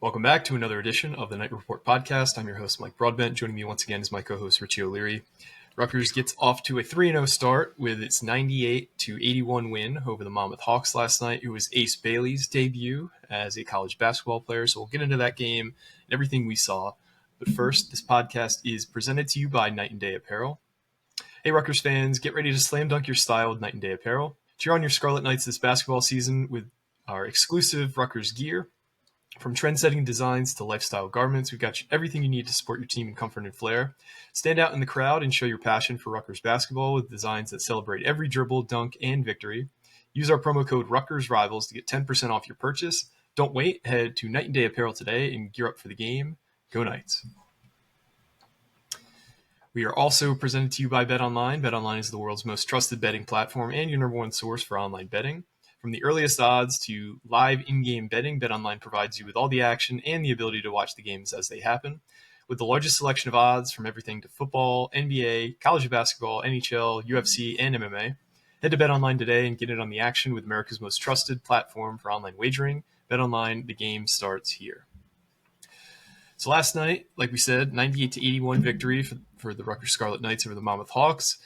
Welcome back to another edition of the Knight Report podcast. I'm your host, Mike Broadbent. Joining me once again is my co-host, Richie O'Leary. Rutgers gets off to a 3-0 start with its 98-81 win over the Monmouth Hawks last night. It was Ace Bailey's debut as a college basketball player, so we'll get into that game and everything we saw. But first, this podcast is presented to you by Knight and Day Apparel. Hey, Rutgers fans, get ready to slam dunk your style with Knight and Day Apparel. Cheer on your Scarlet Knights this basketball season with our exclusive Rutgers gear. From trend-setting designs to lifestyle garments, we've got everything you need to support your team in comfort and flair. Stand out in the crowd and show your passion for Rutgers basketball with designs that celebrate every dribble, dunk, and victory. Use our promo code RutgersRivals to get 10% off your purchase. Don't wait. Head to Knight and Day Apparel today and gear up for the game. Go Knights. We are also presented to you by BetOnline. BetOnline is the world's most trusted betting platform and your number one source for online betting. From the earliest odds to live in-game betting, BetOnline provides you with all the action and the ability to watch the games as they happen. With the largest selection of odds from everything to football, NBA, college basketball, NHL, UFC, and MMA. Head to BetOnline today and get in on the action with America's most trusted platform for online wagering. BetOnline, the game starts here. So last night, like we said, 98-81 victory for the Rutgers Scarlet Knights over the Monmouth Hawks.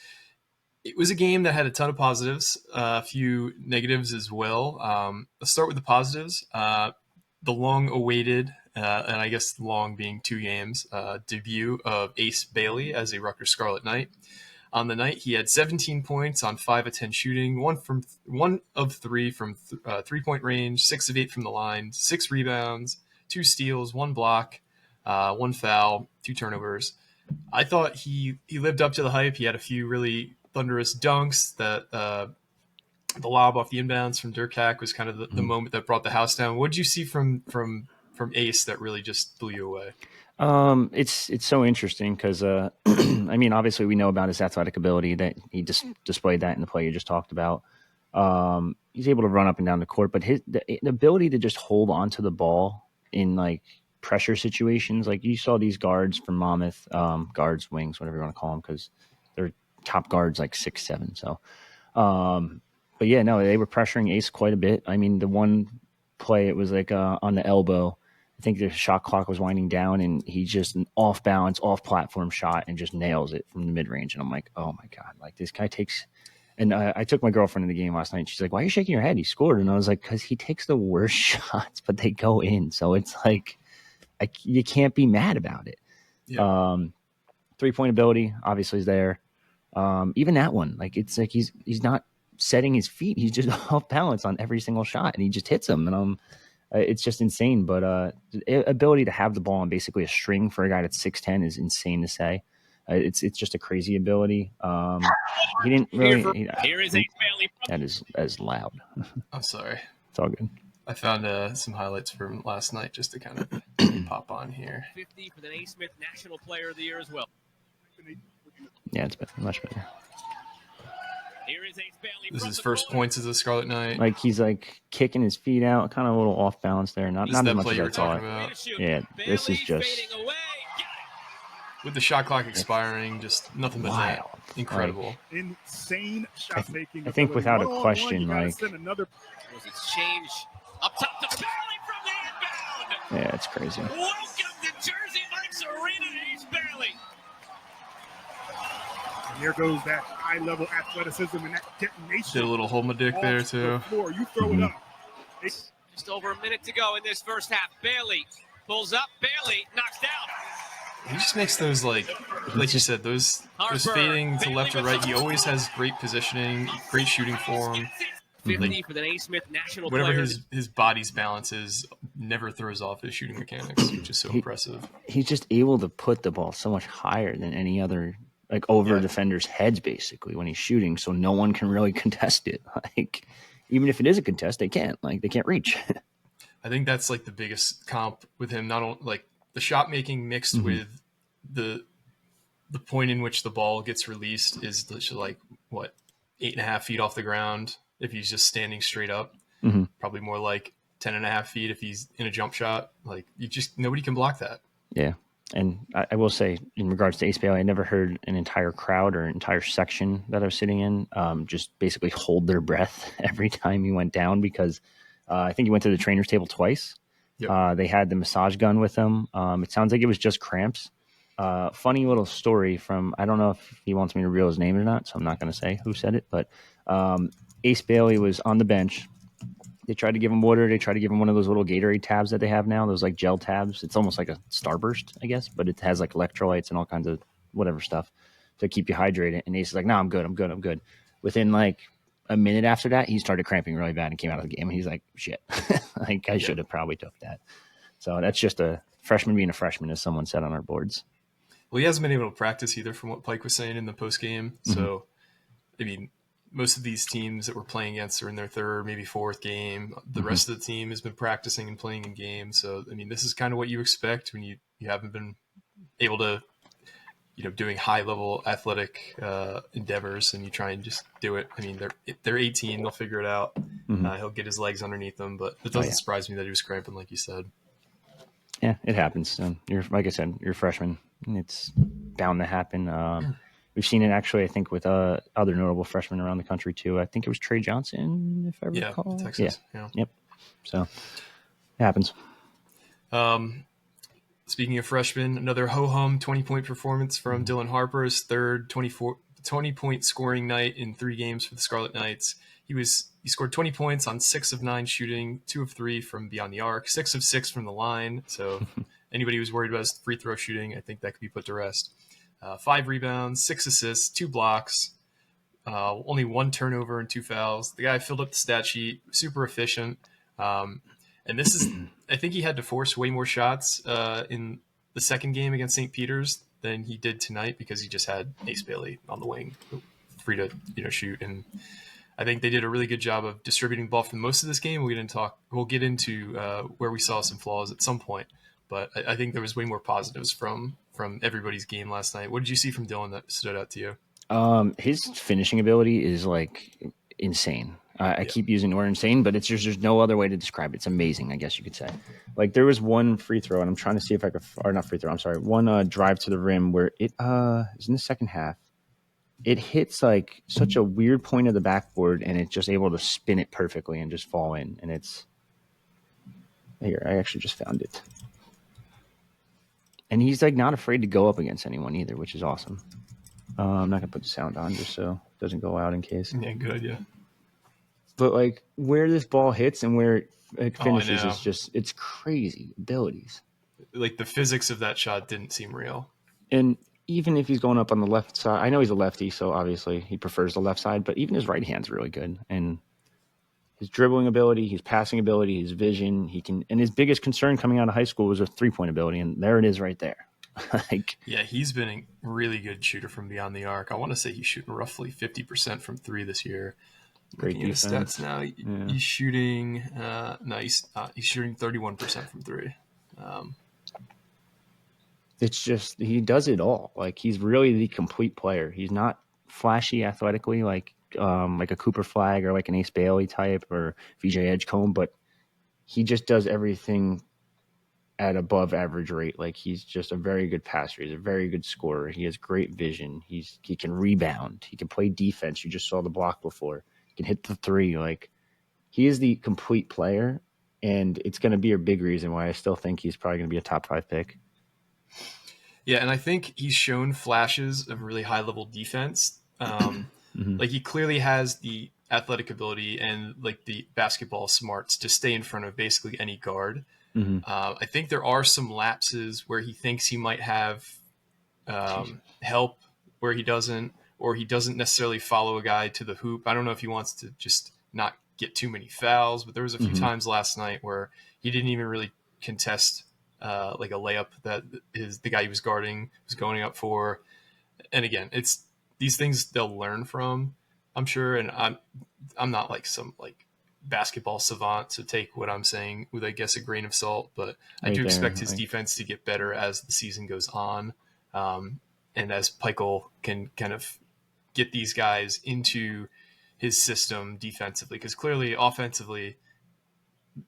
It was a game that had a ton of positives, a few negatives as well. Let's start with the positives. The long-awaited, and I guess the long being 2 games, debut of Ace Bailey as a Rutgers Scarlet Knight. On the night, he had 17 points on 5 of 10 shooting, 1 of 3 from three-point range, 6 of 8 from the line, 6 rebounds, 2 steals, 1 block, 1 foul, 2 turnovers. I thought he lived up to the hype. He had a few really thunderous dunks. That the lob off the inbounds from Derkack was kind of the moment that brought the house down. What did you see from Ace that really just blew you away? It's so interesting because I mean, obviously we know about his athletic ability, that he just displayed that in the play you just talked about. He's able to run up and down the court, but the ability to just hold onto the ball in like pressure situations, like you saw these guards from Monmouth, guards, wings, whatever you want to call them, because they're top guards like 6'7". So, but yeah, no, they were pressuring Ace quite a bit. I mean, the one play, it was like on the elbow. I think the shot clock was winding down, and he just an off balance, off platform shot and just nails it from the mid range. And I'm like, oh my god, like this guy takes. And I took my girlfriend to the game last night. And she's like, "Why are you shaking your head? He scored." And I was like, "Because he takes the worst shots, but they go in." So it's like, you can't be mad about it. Yeah. 3-point ability obviously is there. Even that one, like it's like he's not setting his feet; he's just off balance on every single shot, and he just hits them. And it's just insane. But the ability to have the ball on basically a string for a guy that's 6'10" is insane to say. It's just a crazy ability. He didn't really. Here is Ace Bailey. That is as loud. I'm sorry. It's all good. I found some highlights from last night just to kind of pop on here. 50 for the Naismith National Player of the Year as well. Yeah, it's better, much better. Here is Ace Bailey. This is his first points as a Scarlet Knight. Like he's like kicking his feet out, kind of a little off balance there. Not as much as I thought. Yeah, this is just with the shot clock expiring, just nothing but net. Incredible. Like, insane shot making. I think without a question, like exchange up top to Bailey from the inbound. Yeah, it's crazy. Welcome to Jersey Mike's Arena, Ace Bailey. And there goes that high-level athleticism and that detonation. Did a little hold my dick there too. The you throw it up. Just over a minute to go in this first half. Bailey pulls up. Bailey knocks down. He just makes those like you said, those fading to left or right. He always has great positioning, great shooting form. 50 for the Naismith National Whatever Player. his body's balance is, never throws off his shooting mechanics, which is so impressive. He's just able to put the ball so much higher than any other, like over defenders' heads basically when he's shooting, so no one can really contest it. Like even if it is a contest, they can't reach. I think that's like the biggest comp with him. Not only like the shot making mixed with the point in which the ball gets released is like what 8.5 feet off the ground if he's just standing straight up. Probably more like 10.5 feet if he's in a jump shot. Like nobody can block that. Yeah. And I will say, in regards to Ace Bailey, I never heard an entire crowd or an entire section that I was sitting in just basically hold their breath every time he went down, because I think he went to the trainer's table twice. Yep. They had the massage gun with them. It sounds like it was just cramps. Funny little story from, I don't know if he wants me to reveal his name or not, so I'm not going to say who said it, but Ace Bailey was on the bench. They tried to give him water. They tried to give him one of those little Gatorade tabs that they have now, those like gel tabs. It's almost like a Starburst, I guess, but it has like electrolytes and all kinds of whatever stuff to keep you hydrated. And Ace is like, no, I'm good. I'm good. I'm good. Within like a minute after that, he started cramping really bad and came out of the game. And he's like, shit, like I should have probably took that. So that's just a freshman being a freshman, as someone said on our boards. Well, he hasn't been able to practice either, from what Pike was saying in the post game. So, I mean, most of these teams that we're playing against are in their third, maybe fourth game. The rest of the team has been practicing and playing in games. So, I mean, this is kind of what you expect when you haven't been able to, doing high level athletic endeavors, and you try and just do it. I mean, they're 18, they'll figure it out. He'll get his legs underneath him, but it doesn't surprise me that he was cramping, like you said. Yeah, it happens. You're, like I said, you're a freshman. It's bound to happen. We've seen it actually, I think, with other notable freshmen around the country too. I think it was Trey Johnson, if I recall. Texas. Yeah. Yep. So it happens. Speaking of freshmen, another ho-hum 20-point performance from Dylan Harper, his third 20-point scoring night in 3 games for the Scarlet Knights. He scored 20 points on 6 of 9 shooting, 2 of 3 from beyond the arc, 6 of 6 from the line. So anybody who's worried about his free throw shooting, I think that could be put to rest. 5 rebounds, 6 assists, 2 blocks, only 1 turnover and 2 fouls. The guy filled up the stat sheet, super efficient. And this is, I think he had to force way more shots in the second game against St. Peter's than he did tonight, because he just had Ace Bailey on the wing, free to shoot. And I think they did a really good job of distributing the ball for most of this game. We'll get into where we saw some flaws at some point, but I think there was way more positives from everybody's game last night. What did you see from Dylan that stood out to you? His finishing ability is like insane. I keep using the word insane, but it's just, there's no other way to describe it. It's amazing, I guess you could say. Like, there was one free throw, and I'm trying to see if I could, or not free throw, I'm sorry, one drive to the rim where it is in the second half. It hits like such a weird point of the backboard, and it's just able to spin it perfectly and just fall in. And it's here. I actually just found it, and he's like not afraid to go up against anyone either, which is awesome. I'm not gonna put the sound on just so it doesn't go out in case. Yeah, good idea. But like where this ball hits and where it finishes is just, it's crazy abilities. Like the physics of that shot didn't seem real. And even if he's going up on the left side, I know he's a lefty, so obviously he prefers the left side, but even his right hand's really good. And his dribbling ability, his passing ability, his vision, and his biggest concern coming out of high school was a 3-point ability, and there it is right there. Yeah, he's been a really good shooter from beyond the arc. I want to say he's shooting roughly 50% from 3 this year. Great Looking defense. At his stats now, he's shooting. He's shooting 31% from 3. It's just, he does it all. Like, he's really the complete player. He's not flashy athletically like a Cooper Flagg or like an Ace Bailey type or VJ Edgecombe, but he just does everything at above average rate. Like, he's just a very good passer. He's a very good scorer. He has great vision. He can rebound. He can play defense. You just saw the block before. He can hit the 3. Like, he is the complete player, and it's going to be a big reason why I still think he's probably going to be a top 5 pick. Yeah, and I think he's shown flashes of really high-level defense. Like, he clearly has the athletic ability and like the basketball smarts to stay in front of basically any guard. I think there are some lapses where he thinks he might have help where he doesn't, or he doesn't necessarily follow a guy to the hoop. I don't know if he wants to just not get too many fouls, but there was a few times last night where he didn't even really contest like a layup that the guy he was guarding was going up for. And again, it's these things they'll learn from, I'm sure. And I'm not like some like basketball savant, so take what I'm saying with, I guess, a grain of salt, but I do expect his defense to get better as the season goes on. And as Peichel can kind of get these guys into his system defensively, because clearly offensively,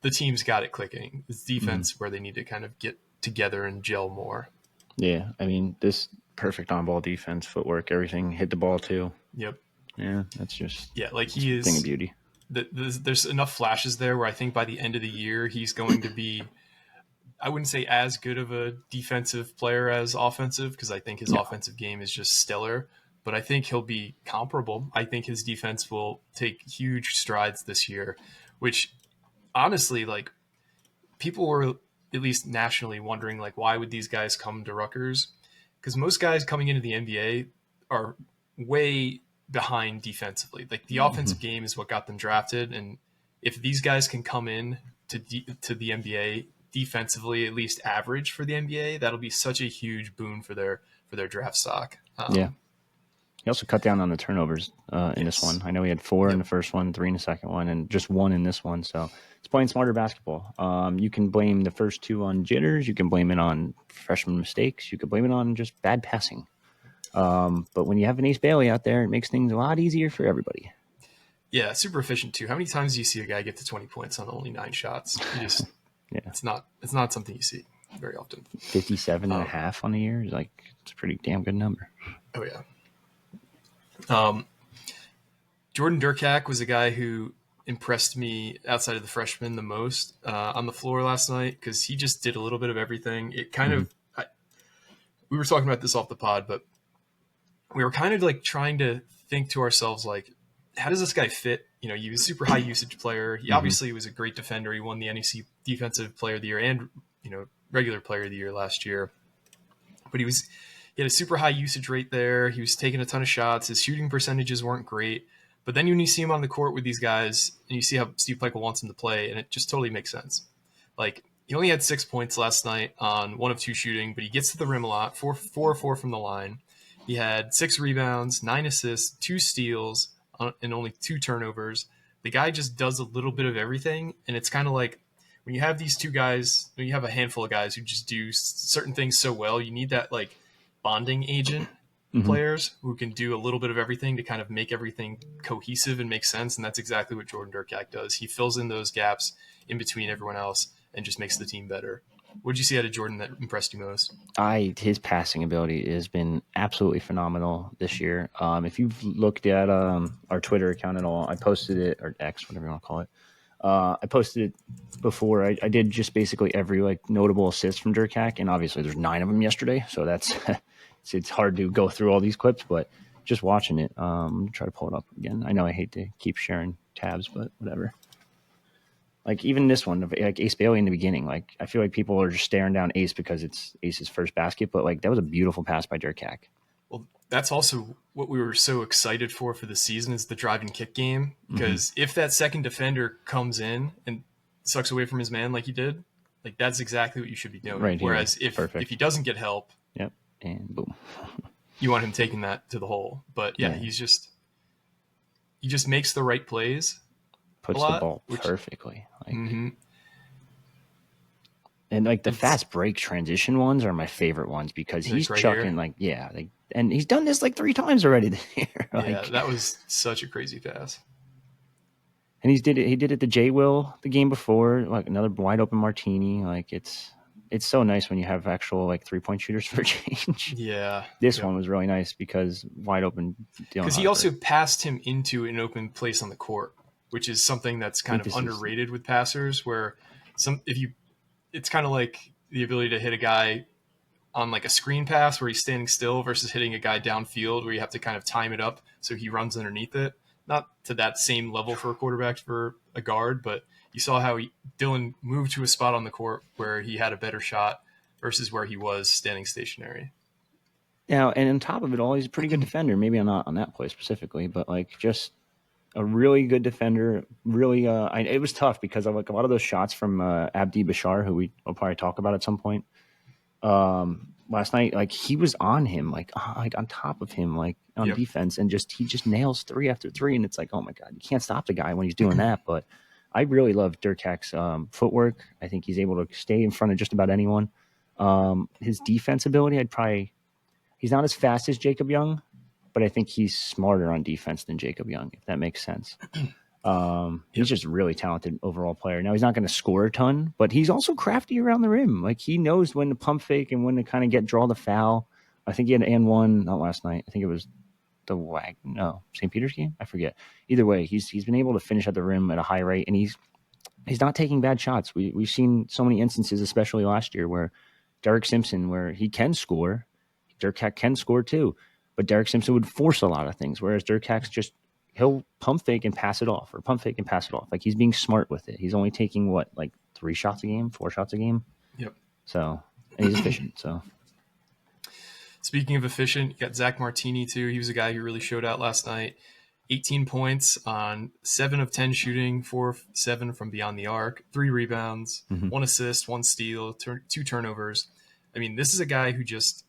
the team's got it clicking. It's defense where they need to kind of get together and gel more. Yeah, I mean, this perfect on-ball defense, footwork, everything, hit the ball too. Yep. Yeah, that's just like he is a thing of beauty. There's enough flashes there where I think by the end of the year he's going to be I wouldn't say as good of a defensive player as offensive, because I think his offensive game is just stellar, but I think he'll be comparable. I think his defense will take huge strides this year, which honestly, like, people were at least nationally wondering, like, why would these guys come to Rutgers? Because most guys coming into the NBA are way behind defensively. Like, the offensive game is what got them drafted, and if these guys can come in to the NBA defensively at least average for the NBA, that'll be such a huge boon for their draft stock. Yeah. He also cut down on the turnovers in this one. I know he had 4 in the first one, 3 in the second one, and just 1 in this one. So he's playing smarter basketball. You can blame the first 2 on jitters. You can blame it on freshman mistakes. You could blame it on just bad passing. But when you have an Ace Bailey out there, it makes things a lot easier for everybody. Yeah, super efficient too. How many times do you see a guy get to 20 points on only 9 shots? It's not something you see very often. 57 and a half on the year is like, it's a pretty damn good number. Oh yeah. Jordan Derkack was a guy who impressed me outside of the freshmen the most on the floor last night, because he just did a little bit of everything. It kind of, we were talking about this off the pod, but we were kind of like trying to think to ourselves, like, how does this guy fit? You know, he was a super high usage player. He obviously was a great defender. He won the NEC Defensive Player of the Year and, regular Player of the Year last year. But he had a super high usage rate there. He was taking a ton of shots. His shooting percentages weren't great. But then when you see him on the court with these guys and you see how Steve Pikiell wants him to play, and it just totally makes sense. Like, he only had 6 points last night on 1 of 2 shooting, but he gets to the rim a lot, 4 of 4 from the line. He had 6 rebounds, 9 assists, 2 steals, and only 2 turnovers. The guy just does a little bit of everything, and it's kind of like when you have these 2 guys, when you have a handful of guys who just do certain things so well, you need that, like, bonding agent players who can do a little bit of everything to kind of make everything cohesive and make sense, and that's exactly what Jordan Derkack does. He fills in those gaps in between everyone else and just makes the team better. What did you see out of Jordan that impressed you most? His passing ability has been absolutely phenomenal this year. If you've looked at our Twitter account at all, I posted it, or X, whatever you want to call it. I posted it before. I did just basically every like notable assist from Derkack, and obviously there's 9 of them yesterday, so that's it's hard to go through all these clips, but just watching it, try to pull it up again. I know I hate to keep sharing tabs, but whatever. Like, even this one, like Ace Bailey in the beginning, like, I feel like people are just staring down Ace because it's Ace's first basket, but like, that was a beautiful pass by Derkack. Well, that's also what we were so excited for the season, is the drive and kick game, because if that second defender comes in and sucks away from his man like he did, like, that's exactly what you should be doing. Right. Whereas if he doesn't get help, and boom, you want him taking that to the hole. But he just makes the right plays. Puts the ball perfectly. Like, and like the fast break transition ones are my favorite ones, because he's right chucking here. And he's done this like 3 times already this year. That was such a crazy pass. And he did it to J Will the game before, like another wide open Martini. Like, it's so nice when you have actual like 3-point shooters for a change. Yeah. This one was really nice because wide open. Because he also passed him into an open place on the court, which is something that's kind of underrated with passers, where it's kind of like the ability to hit a guy on like a screen pass where he's standing still versus hitting a guy downfield where you have to kind of time it up so he runs underneath it. Not to that same level for a quarterback, for a guard, but you saw how Dylan moved to a spot on the court where he had a better shot versus where he was standing stationary. Yeah, and on top of it all, he's a pretty good defender. Maybe not on that play specifically, but like just a really good defender. Really, it was tough because of like a lot of those shots from Abdi Bashar, who we will probably talk about at some point. Last night, like he was on him, like on top of him, like on defense, and he just nails 3 after 3, and it's like, oh my god, you can't stop the guy when he's doing that. But I really love Derkack's footwork. I think he's able to stay in front of just about anyone. His defense ability, he's not as fast as Jacob Young, but I think he's smarter on defense than Jacob Young, if that makes sense. He's just a really talented overall player. Now, he's not going to score a ton, but he's also crafty around the rim. Like, he knows when to pump fake and when to kind of draw the foul. I think he had an one, not last night. I think it was St. Peter's game. I forget. Either way, he's been able to finish at the rim at a high rate, and he's not taking bad shots. We've seen so many instances, especially last year, where Derek Simpson, where he can score, Derkack can score too, but Derek Simpson would force a lot of things, whereas Derkack's just he'll pump fake and pass it off, or pump fake and pass it off. Like he's being smart with it. He's only taking like 3 shots a game, 4 shots a game. Yep. So and he's efficient. So speaking of efficient, you got Zach Martini too. He was a guy who really showed out last night. 18 points on 7 of 10 shooting, 4 of 7 from beyond the arc, 3 rebounds, 1 assist, 1 steal, 2 turnovers. I mean, this is a guy who just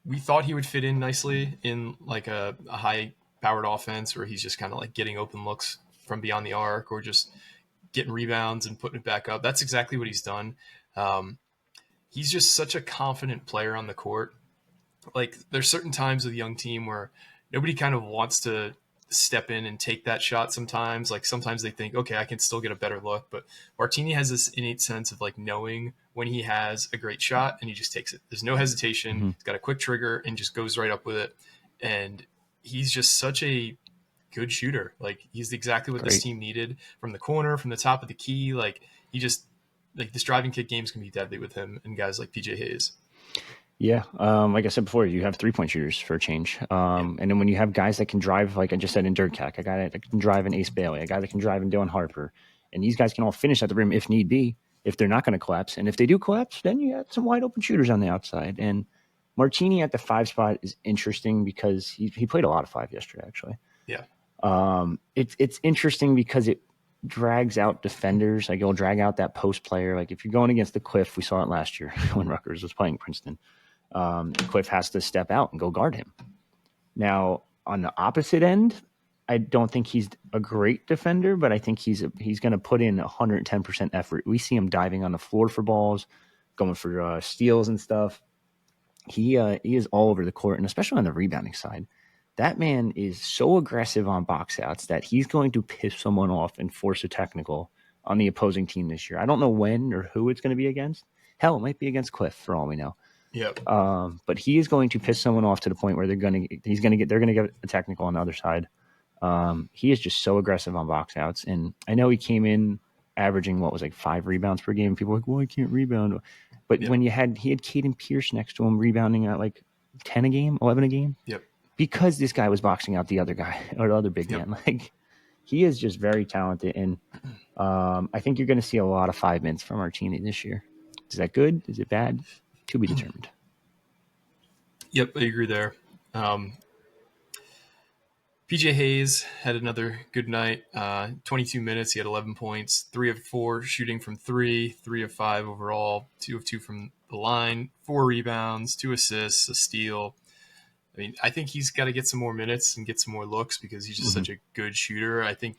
we thought he would fit in nicely in like a high-powered offense where he's just kind of like getting open looks from beyond the arc or just getting rebounds and putting it back up. That's exactly what he's done. He's just such a confident player on the court. Like there's certain times with a young team where nobody kind of wants to step in and take that shot sometimes. Like sometimes they think, okay, I can still get a better look. But Martini has this innate sense of like knowing when he has a great shot and he just takes it. There's no hesitation. He's got a quick trigger and just goes right up with it. And he's just such a good shooter. Like he's exactly what this team needed from the corner, from the top of the key. Like he just like this driving kick games can be deadly with him and guys like PJ Hayes. Yeah, like I said before, you have 3-point shooters for a change. And then when you have guys that can drive, like I just said in Derkack, a guy that can drive in Ace Bailey, a guy that can drive in Dylan Harper, and these guys can all finish at the rim if need be, if they're not going to collapse. And if they do collapse, then you got some wide open shooters on the outside. And Martini at the 5 spot is interesting because he played a lot of 5 yesterday, actually. Yeah. It's interesting because it drags out defenders. Like it'll drag out that post player. Like if you're going against the Cliff, we saw it last year when Rutgers was playing Princeton. Cliff has to step out and go guard him. Now, on the opposite end, I don't think he's a great defender, but I think he's going to put in 110% effort. We see him diving on the floor for balls, going for steals and stuff. He is all over the court, and especially on the rebounding side. That man is so aggressive on box outs that he's going to piss someone off and force a technical on the opposing team this year. I don't know when or who it's going to be against. Hell, it might be against Cliff for all we know. Yep. But he is going to piss someone off to the point where they're going to get a technical on the other side. He is just so aggressive on box outs, and I know he came in averaging 5 rebounds per game. People are like, well, I can't rebound. But when he had Caden Pierce next to him rebounding at like 10 a game, 11 a game. Yep. Because this guy was boxing out the other guy or the other big man. Like he is just very talented, and I think you're going to see a lot of 5 minutes from Martini this year. Is that good? Is it bad? To be determined. Yep, I agree there. PJ Hayes had another good night. 22 minutes, he had 11 points, 3 of 4 shooting from 3, 3 of 5 overall, 2 of 2 from the line, 4 rebounds, 2 assists, a steal. I mean, I think he's got to get some more minutes and get some more looks because he's just such a good shooter. I think,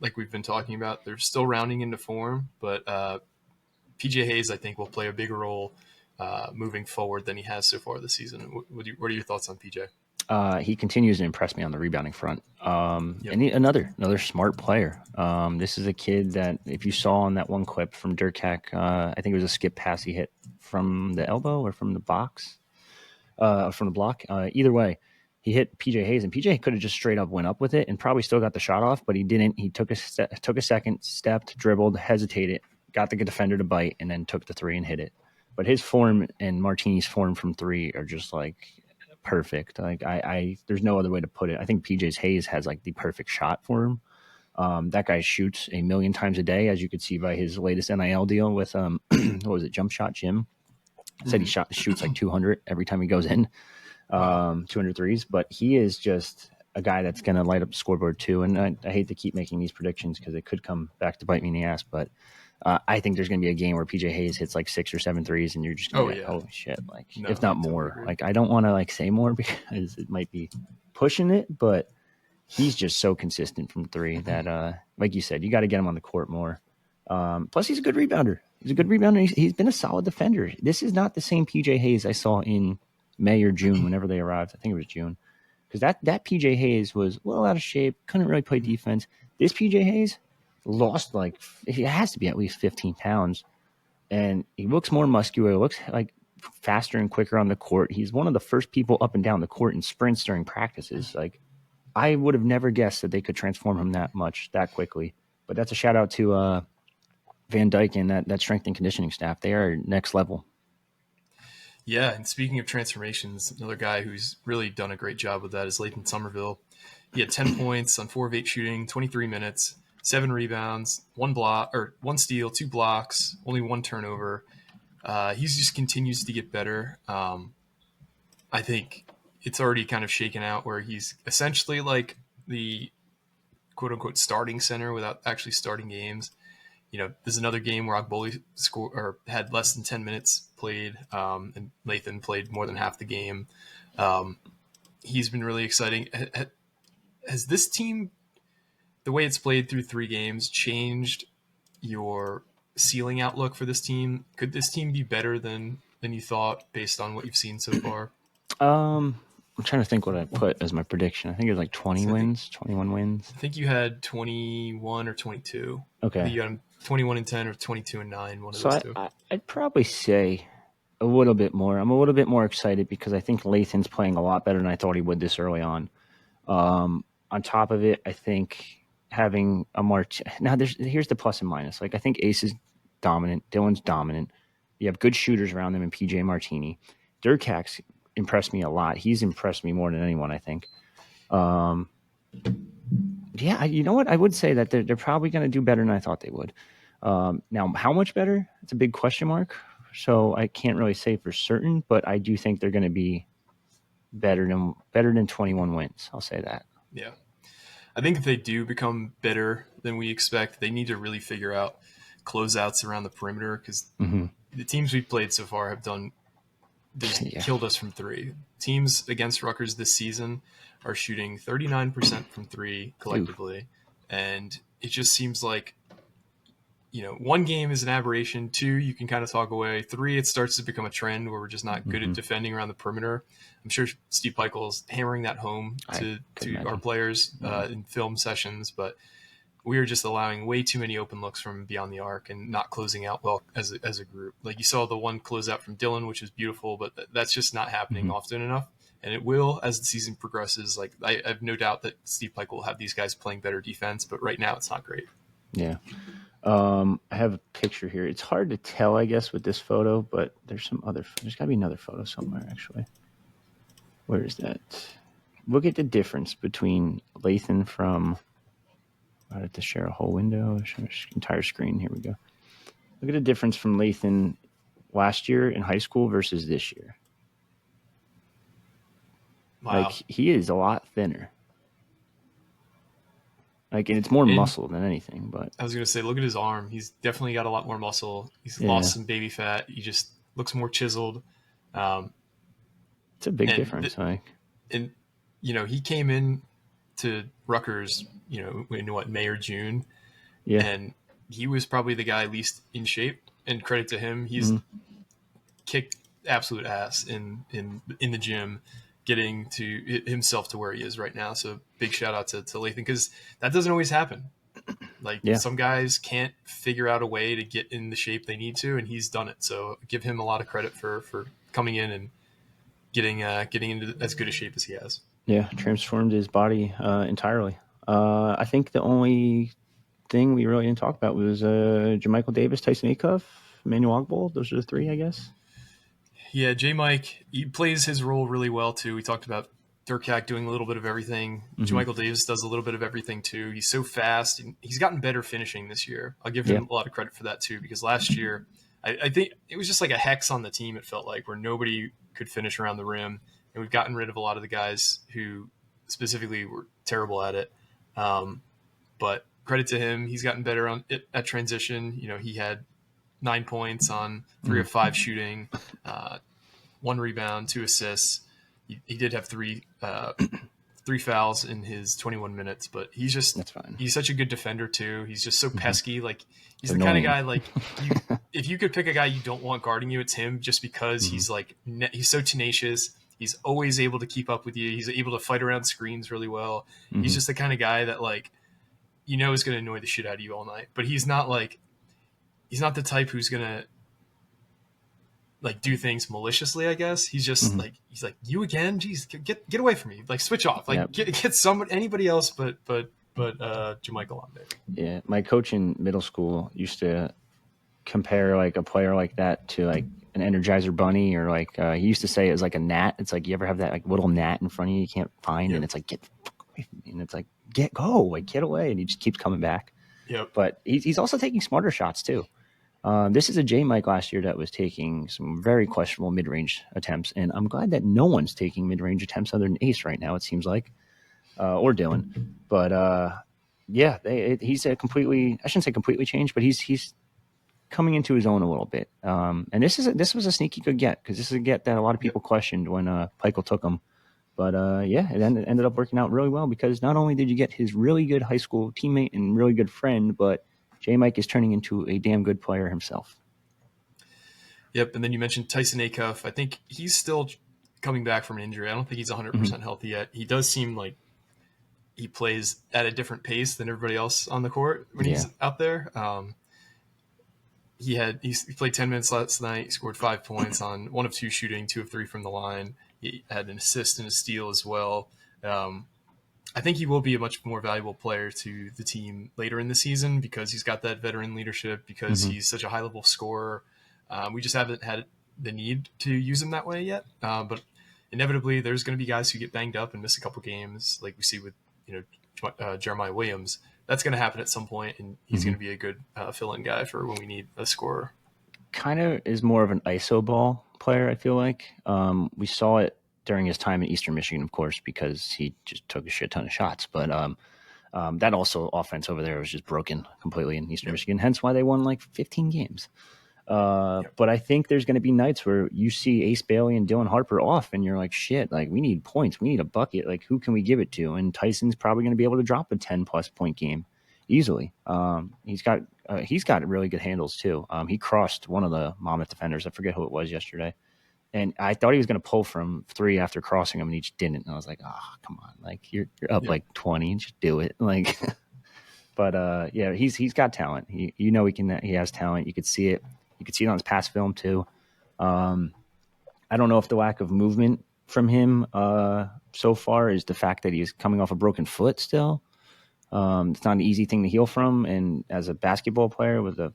like we've been talking about, they're still rounding into form, but PJ Hayes, I think, will play a bigger role moving forward than he has so far this season. What are your thoughts on PJ? He continues to impress me on the rebounding front. And another smart player. This is a kid that, if you saw on that one clip from Derkack, I think it was a skip pass he hit from the elbow or from the box, from the block. Either way, he hit PJ Hayes, and PJ could have just straight up went up with it and probably still got the shot off, but he didn't. He took a second, stepped, dribbled, hesitated, got the defender to bite, and then took the 3 and hit it. But his form and Martini's form from 3 are just like perfect. Like I there's no other way to put it. I think PJ Hayes has like the perfect shot for him. That guy shoots a million times a day, as you could see by his latest NIL deal with what was it, Jump Shot Jim? Said he shoots like 200 every time he goes in, 200 threes. But he is just a guy that's going to light up the scoreboard too. And I hate to keep making these predictions because it could come back to bite me in the ass, but I think there's going to be a game where PJ Hayes hits like 6 or 7 threes, and you're just going to holy shit, like if not more. Totally, like I don't want to like say more because it might be pushing it, but he's just so consistent from 3 that, like you said, you got to get him on the court more. Plus, he's a good rebounder. He's been a solid defender. This is not the same PJ Hayes I saw in May or June whenever they arrived. I think it was June. Because that PJ Hayes was a little out of shape, couldn't really play defense. This PJ Hayes lost he has to be at least 15 pounds. And he looks more muscular, looks like faster and quicker on the court. He's one of the first people up and down the court in sprints during practices. Like I would have never guessed that they could transform him that much, that quickly. But that's a shout out to Van Dyke and that strength and conditioning staff. They are next level. Yeah, and speaking of transformations, another guy who's really done a great job with that is Lathan Somerville. He had 10 points on 4 of 8 shooting, 23 minutes, 7 rebounds, 1 steal, 2 blocks, only 1 turnover. He just continues to get better. I think it's already kind of shaken out where he's essentially like the quote-unquote starting center without actually starting games. There's another game where Ogboli had less than 10 minutes played, and Lathan played more than half the game. He's been really exciting. Has this team, the way it's played through 3 games, changed your ceiling outlook for this team? Could this team be better than you thought based on what you've seen so far? I'm trying to think what I put as my prediction. I think it was like 21 wins. I think you had 21 or 22. Okay. I think you had 21-10 or 22-9. One of those two. I'd probably say a little bit more. I'm a little bit more excited because I think Lathan's playing a lot better than I thought he would this early on. On top of it, I think having a now here's the plus and minus. Like I think Ace is dominant, Dylan's dominant. You have good shooters around them in PJ Martini. Derkack's impressed me a lot. He's impressed me more than anyone, I think. Yeah, you know what? I would say that they're probably going to do better than I thought they would. Now, how much better? It's a big question mark. So I can't really say for certain, but I do think they're going to be better than 21 wins. I'll say that. Yeah. I think if they do become better than we expect, they need to really figure out closeouts around the perimeter because the teams we've played so far have killed us from 3. Teams against Rutgers this season are shooting 39% from 3 collectively. And it just seems like, 1 game is an aberration. 2, you can kind of talk away. 3, it starts to become a trend where we're just not good at defending around the perimeter. I'm sure Steve Peichel's hammering that home to our players in film sessions, but we are just allowing way too many open looks from beyond the arc and not closing out well as a group. Like you saw the one closeout from Dylan, which is beautiful, but that's just not happening often enough. And it will as the season progresses. Like I have no doubt that Steve Peichel will have these guys playing better defense, but right now it's not great. Yeah. I have a picture here. It's hard to tell, I guess, with this photo, but there's got to be another photo somewhere, actually. Where is that? Look at the difference between Lathan from... I have to share a whole window, share entire screen. Here we go. Look at the difference from Lathan last year in high school versus this year. Wow. Like, he is a lot thinner. Like, and it's more muscle than anything. But I was going to say, look at his arm. He's definitely got a lot more muscle. He's lost some baby fat. He just looks more chiseled. It's a big difference. And he came in to Rutgers, in May or June. Yeah. And he was probably the guy least in shape, and credit to him. He's kicked absolute ass in the gym, getting to himself to where he is right now. So big shout out to Lathan, because that doesn't always happen. Some guys can't figure out a way to get in the shape they need to, and he's done it. So give him a lot of credit for coming in and getting into as good a shape as he has. Yeah, transformed his body entirely. I think the only thing we really didn't talk about was Jermichael Davis, Tyson Acuff, Emmanuel Ogbol. Those are the 3, I guess. Yeah, J-Mike, he plays his role really well, too. We talked about Derkack doing a little bit of everything. Jermichael Davis does a little bit of everything, too. He's so fast. And he's gotten better finishing this year. I'll give him a lot of credit for that, too, because last year, I think it was just like a hex on the team, it felt like, where nobody could finish around the rim. And we've gotten rid of a lot of the guys who specifically were terrible at it. But credit to him. He's gotten better at transition. He had 9 points on 3 of 5 shooting, 1 rebound, 2 assists. He did have 3 fouls in his 21 minutes, but that's fine. He's such a good defender too. He's just so pesky. Like he's the kind of guy, like if you could pick a guy you don't want guarding you, it's him, just because he's so tenacious. He's always able to keep up with you. He's able to fight around screens really well. He's just the kind of guy that is going to annoy the shit out of you all night, but he's not the type who's going to do things maliciously, I guess. He's just he's like, you again? Jeez, get away from me. Switch off. Get anybody else but but Jamichael on there. Yeah, my coach in middle school used to compare like a player like that to like an Energizer Bunny, or like he used to say it was like a gnat. It's like you ever have that like little gnat in front of you can't find, and it's like get away from me, and it's like get away, and he just keeps coming back. Yep. But he's also taking smarter shots too. This is a J Mike last year that was taking some very questionable mid range attempts, and I'm glad that no one's taking mid range attempts other than Ace right now. It seems like, or Dylan, but yeah, he's a completely, I shouldn't say completely changed, but he's coming into his own a little bit. And this was a sneaky good get, because this is a get that a lot of people questioned when Peichel took him. But yeah, it ended up working out really well, because not only did you get his really good high school teammate and really good friend, but J Mike is turning into a damn good player himself. Yep, and then you mentioned Tyson Acuff. I think he's still coming back from an injury. I don't think he's 100% healthy yet. He does seem like he plays at a different pace than everybody else on the court when he's out there. He played 10 minutes last night. He scored 5 points on 1 of 2 shooting, 2 of 3 from the line. He had an assist and a steal as well. I think he will be a much more valuable player to the team later in the season, because he's got that veteran leadership, because he's such a high-level scorer. We just haven't had the need to use him that way yet. But inevitably, there's going to be guys who get banged up and miss a couple games, like we see with Jeremiah Williams. That's going to happen at some point, and he's going to be a good fill-in guy for when we need a scorer. Kind of is more of an iso ball player, I feel like. We saw it during his time in Eastern Michigan, of course, because he just took a shit ton of shots. But that also offense over there was just broken completely in Eastern Michigan, hence why they won like 15 games. But I think there's going to be nights where you see Ace Bailey and Dylan Harper off, and you're like, shit, like we need points. We need a bucket. Like, who can we give it to? And Tyson's probably going to be able to drop a 10-plus point game easily. He's got really good handles too. He crossed one of the Monmouth defenders. I forget who it was yesterday. And I thought he was going to pull from 3 after crossing him, and he just didn't. And I was like, oh, come on. Like, you're up like 20. Just do it. Like, but yeah, he's got talent. He has talent. You could see it. You could see it on his past film too. I don't know if the lack of movement from him so far is the fact that he's coming off a broken foot still. It's not an easy thing to heal from. And as a basketball player with the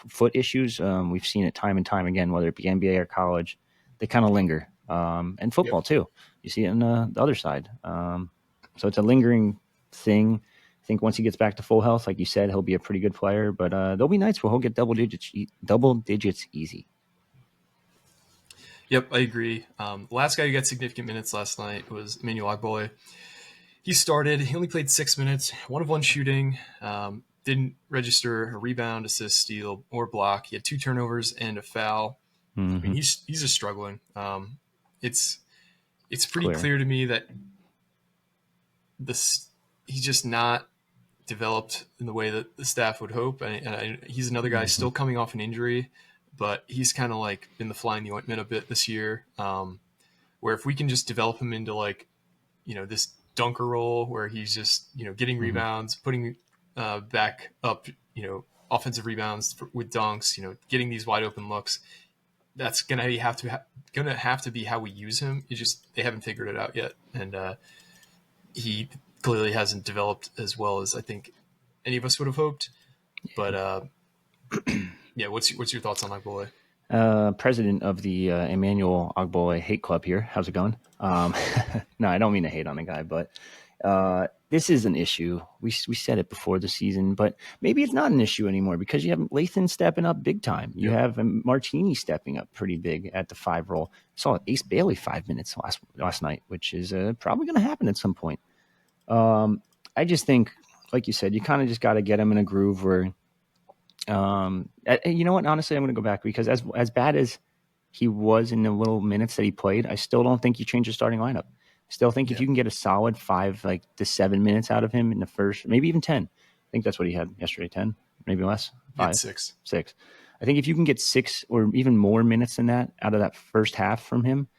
foot issues, we've seen it time and time again, whether it be NBA or college, they kind of linger. And football too. You see it on the other side. So it's a lingering thing. I think once he gets back to full health, like you said, he'll be a pretty good player. But there'll be nights where he'll get double digits easy. Yep, I agree. The last guy who got significant minutes last night was Emmanuel Ogbole. He started. He only played 6 minutes, 1 of 1 shooting. Didn't register a rebound, assist, steal, or block. He had 2 turnovers and a foul. I mean, he's just struggling. It's pretty clear to me that he's just not developed in the way that the staff would hope. And he's another guy still coming off an injury, but he's kind of like been the fly in the ointment a bit this year. Where if we can just develop him into like, this dunker role where he's just, getting rebounds, putting back up, offensive rebounds with dunks, getting these wide open looks. That's gonna have to be how we use him. They haven't figured it out yet, and he clearly hasn't developed as well as I think any of us would have hoped. But yeah, what's your thoughts on Ogbole? President of the Emmanuel Ogbole Hate Club here. How's it going? No, I don't mean to hate on the guy, but this is an issue. We said it before the season, but maybe it's not an issue anymore because you have Lathan stepping up big time. You have Martini stepping up pretty big at the 5 role. I saw Ace Bailey 5 minutes last night, which is probably going to happen at some point. I just think, like you said, you kind of just got to get him in a groove where, you know what? Honestly, I'm going to go back because as bad as he was in the little minutes that he played, I still don't think you change the starting lineup. Still think if you can get a solid 5 to 7 minutes out of him in the first, maybe even 10. I think that's what he had yesterday, 10, maybe less. 5, 6. I think if you can get 6 or even more minutes than that out of that first half from him,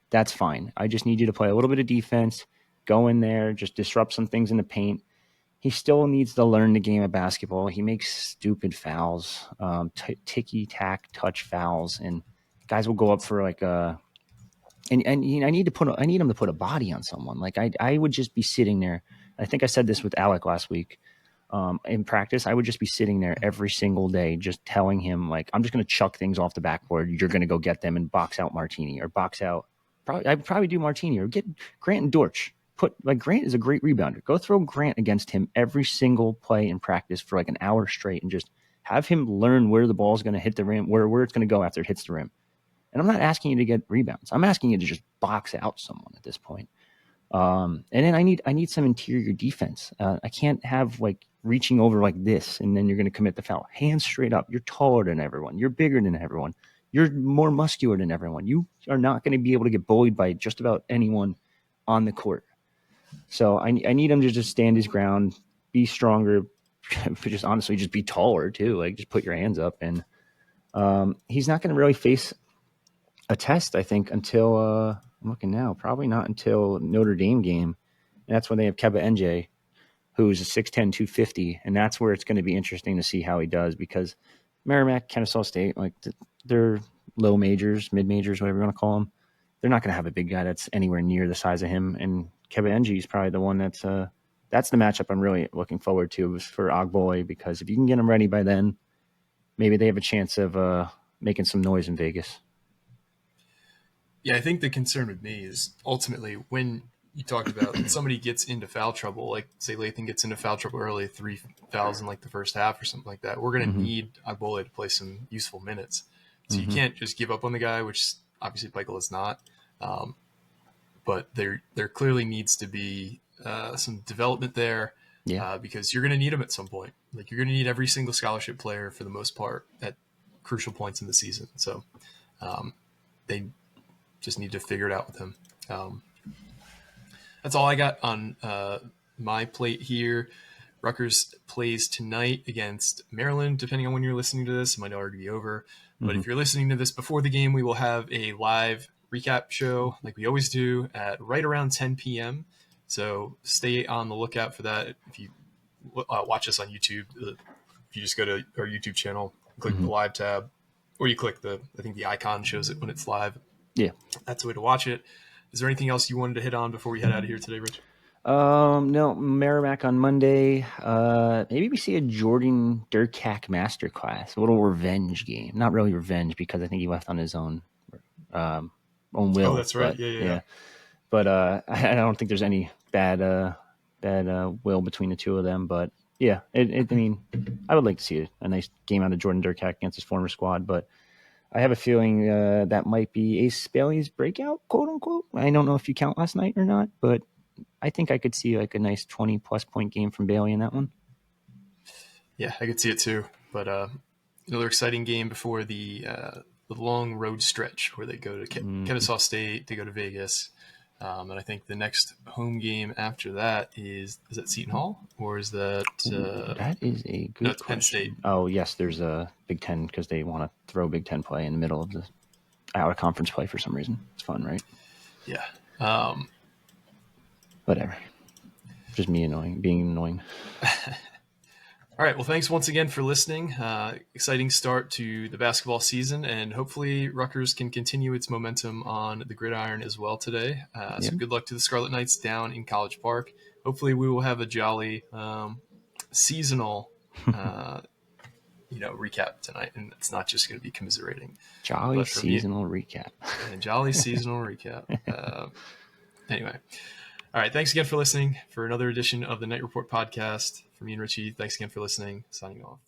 that's fine. I just need you to play a little bit of defense, go in there, just disrupt some things in the paint. He still needs to learn the game of basketball. He makes stupid fouls, ticky-tack touch fouls, and guys will go up for like a – and I need him to put a body on someone. Like I would just be sitting there I think I said this with Alec last week. In practice, I would just be sitting there every single day, just telling him, like, I'm just going to chuck things off the backboard. You're going to go get them and box out Martini or box out. I'd probably do Martini or get Grant and Dortch. Grant is a great rebounder. Go throw Grant against him every single play in practice for like an hour straight and just have him learn where the ball is going to hit the rim, where it's going to go after it hits the rim. And I'm not asking you to get rebounds. I'm asking you to just box out someone at this point. And then I need some interior defense. I can't have like reaching over like this, and then you're going to commit the foul. Hands straight up. You're taller than everyone. You're bigger than everyone. You're more muscular than everyone. You are not going to be able to get bullied by just about anyone on the court. So I need him to just stand his ground, be stronger, just honestly just be taller too. Like just put your hands up, and he's not going to really face a test, I think, until I'm looking now, probably not until Notre Dame game. And that's when they have Keba NJ, who's a 6'10", 250, and that's where it's going to be interesting to see how he does, because Merrimack, Kennesaw State, like they're low majors, mid majors, whatever you want to call them. They're not going to have a big guy that's anywhere near the size of him, and Keba NJ is probably the one that's the matchup I'm really looking forward to for Ogboy, because if you can get him ready by then, maybe they have a chance of making some noise in Vegas. Yeah, I think the concern with me is ultimately when you talked about somebody gets into foul trouble, like say Lathan gets into foul trouble early, 3 fouls in like the first half or something like that, we're going to need Agbole to play some useful minutes. So you can't just give up on the guy, which obviously Michael is not. But there clearly needs to be some development there, because you're going to need him at some point. Like you're going to need every single scholarship player for the most part at crucial points in the season. So they just need to figure it out with him. That's all I got on my plate here. Rutgers plays tonight against Maryland. Depending on when you're listening to this, it might already be over. But if you're listening to this before the game, we will have a live recap show like we always do at right around 10 p.m. So stay on the lookout for that. If you watch us on YouTube, if you just go to our YouTube channel, click the live tab, or you click I think the icon shows it when it's live. Yeah. That's the way to watch it. Is there anything else you wanted to hit on before we head out of here today, Rich? No, Merrimack on Monday. Maybe we see a Jordan Derkack masterclass, a little revenge game. Not really revenge, because I think he left on his own will. Oh, that's right. But, Yeah. But I don't think there's any bad will between the two of them. But yeah, I mean, I would like to see a nice game out of Jordan Derkack against his former squad, but I have a feeling that might be Ace Bailey's breakout, quote unquote. I don't know if you count last night or not, but I think I could see like a nice 20-plus point game from Bailey in that one. Yeah, I could see it too. But another exciting game before the long road stretch where they go to Kennesaw State, they go to Vegas. And I think the next home game after that is that Seton Hall, or is that that is a good it's Penn State. Oh yes, there's a Big Ten, because they want to throw Big Ten play in the middle of the out of conference play for some reason. It's fun, right? Yeah. Whatever. Just me being annoying. All right. Well, thanks once again for listening. Exciting start to the basketball season, and hopefully Rutgers can continue its momentum on the gridiron as well today. So good luck to the Scarlet Knights down in College Park. Hopefully we will have a jolly seasonal recap tonight, and it's not just going to be commiserating. Jolly seasonal recap. Jolly seasonal recap. Anyway. All right. Thanks again for listening for another edition of the Knight Report podcast. For me and Richie, thanks again for listening. Signing off.